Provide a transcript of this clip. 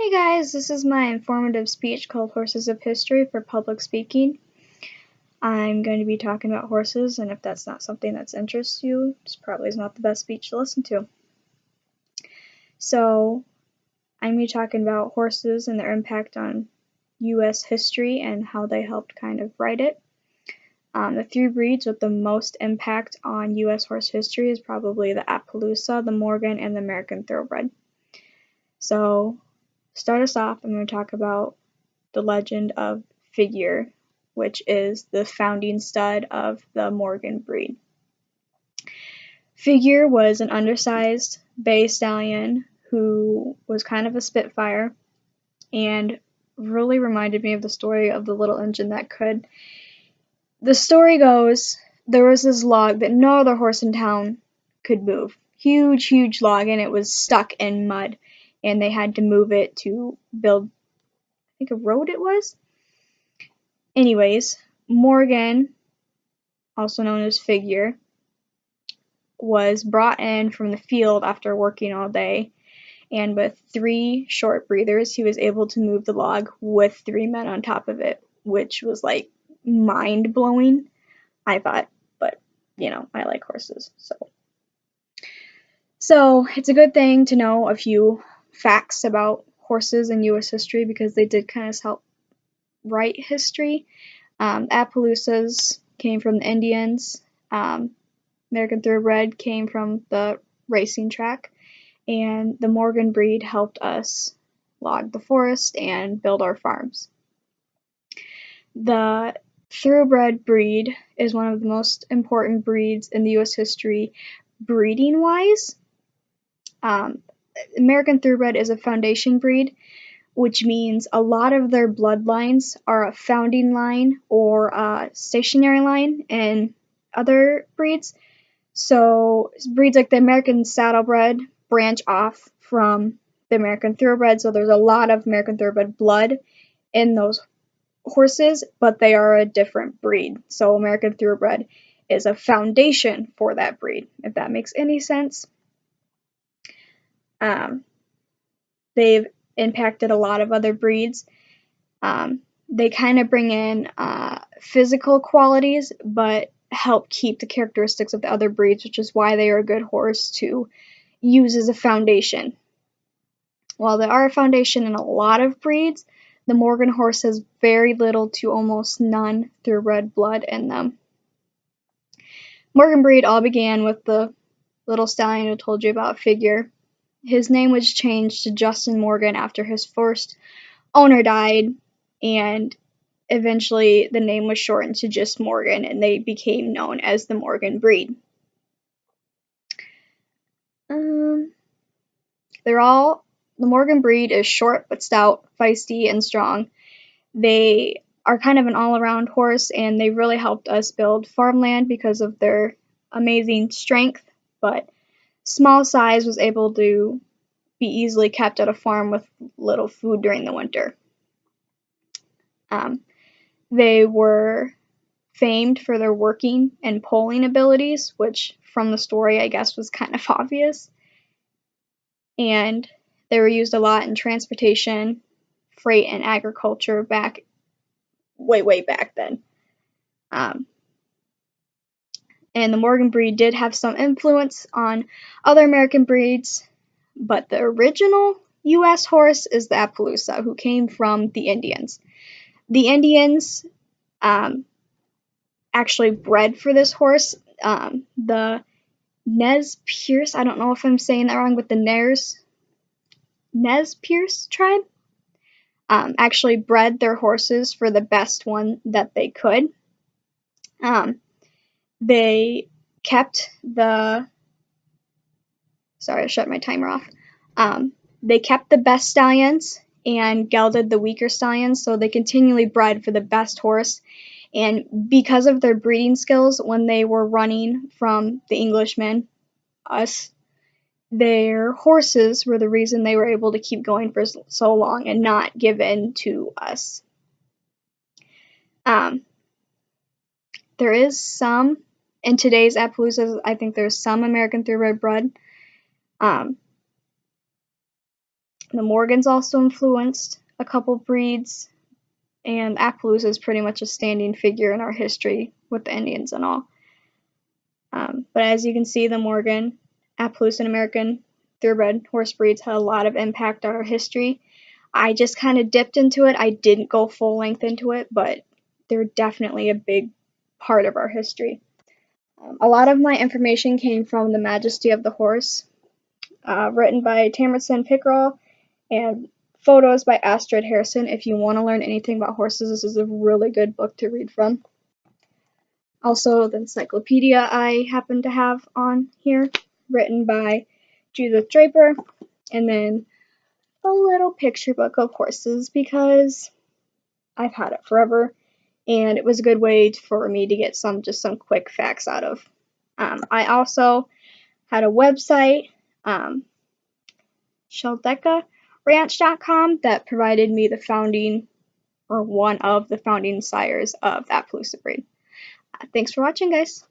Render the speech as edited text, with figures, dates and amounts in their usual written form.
Hey guys, this is my informative speech called Horses of History for Public Speaking. I'm going to be talking about horses, and if that's not something that interests you, this probably is not the best speech to listen to. So, I'm going to be talking about horses and their impact on U.S. history and how they helped kind of write it. The three breeds with the most impact on U.S. horse history is probably the Appaloosa, the Morgan, and the American Thoroughbred. So, start us off, I'm going to talk about the legend of Figure, which is the founding stud of the Morgan breed. Figure was an undersized bay stallion who was kind of a spitfire and really reminded me of the story of the little engine that could. The story goes, there was this log that no other horse in town could move. Huge log, and it was stuck in mud, and they had to move it to build, I think, a road it was. Anyways, Morgan, also known as Figure, was brought in from the field after working all day, and with 3 short breathers, he was able to move the log with 3 men on top of it, which was like mind-blowing, I thought, but I like horses, so it's a good thing to know a few facts about horses in U.S. history because they did kind of help write history. Appaloosas came from the Indians. American Thoroughbred came from the racing track, and the Morgan breed helped us log the forest and build our farms. The Thoroughbred breed is one of the most important breeds in the U.S. history breeding-wise. American Thoroughbred is a foundation breed, which means a lot of their bloodlines are a founding line or a stationary line in other breeds. So breeds like the American Saddlebred branch off from the American Thoroughbred, so there's a lot of American Thoroughbred blood in those horses, but they are a different breed. So American Thoroughbred is a foundation for that breed, if that makes any sense. They've impacted a lot of other breeds. They kind of bring in physical qualities, but help keep the characteristics of the other breeds, which is why they are a good horse to use as a foundation. While they are a foundation in a lot of breeds, the Morgan horse has very little to almost none thoroughbred blood in them. Morgan breed all began with the little stallion I told you about, Figure. His name was changed to Justin Morgan after his first owner died, and eventually the name was shortened to just Morgan, and they became known as the Morgan breed. The Morgan breed is short but stout, feisty, and strong. They are kind of an all-around horse, and they really helped us build farmland because of their amazing strength, but small size was able to be easily kept at a farm with little food during the winter. They were famed for their working and pulling abilities, which from the story I guess was kind of obvious. And they were used a lot in transportation, freight, and agriculture way back then. And the Morgan breed did have some influence on other American breeds, but the original U.S. horse is the Appaloosa, who came from the Indians. The Indians actually bred for this horse. The Nez Perce, I don't know if I'm saying that wrong, but the Nez Perce tribe actually bred their horses for the best one that they could. They kept sorry, I shut my timer off. They kept the best stallions and gelded the weaker stallions, so they continually bred for the best horse. And because of their breeding skills, when they were running from the Englishmen, us, their horses were the reason they were able to keep going for so long and not give in to us. There is some, in today's Appaloosas, I think there's some American Thoroughbred blood. The Morgans also influenced a couple breeds, and Appaloosa is pretty much a standing figure in our history with the Indians and all. But as you can see, the Morgan, Appaloosa, and American thoroughbred horse breeds had a lot of impact on our history. I just kind of dipped into it. I didn't go full length into it, but they're definitely a big part of our history. A lot of my information came from The Majesty of the Horse, written by Tamerson Pickrell, and photos by Astrid Harrison. If you want to learn anything about horses, this is a really good book to read from. Also, the encyclopedia I happen to have on here, written by Judith Draper, and then a little picture book of horses because I've had it forever, and it was a good way for me to get some quick facts out of. I also had a website, SheldeccaRanch.com, that provided me the founding, or one of the founding sires of that Appaloosa breed. Thanks for watching, guys.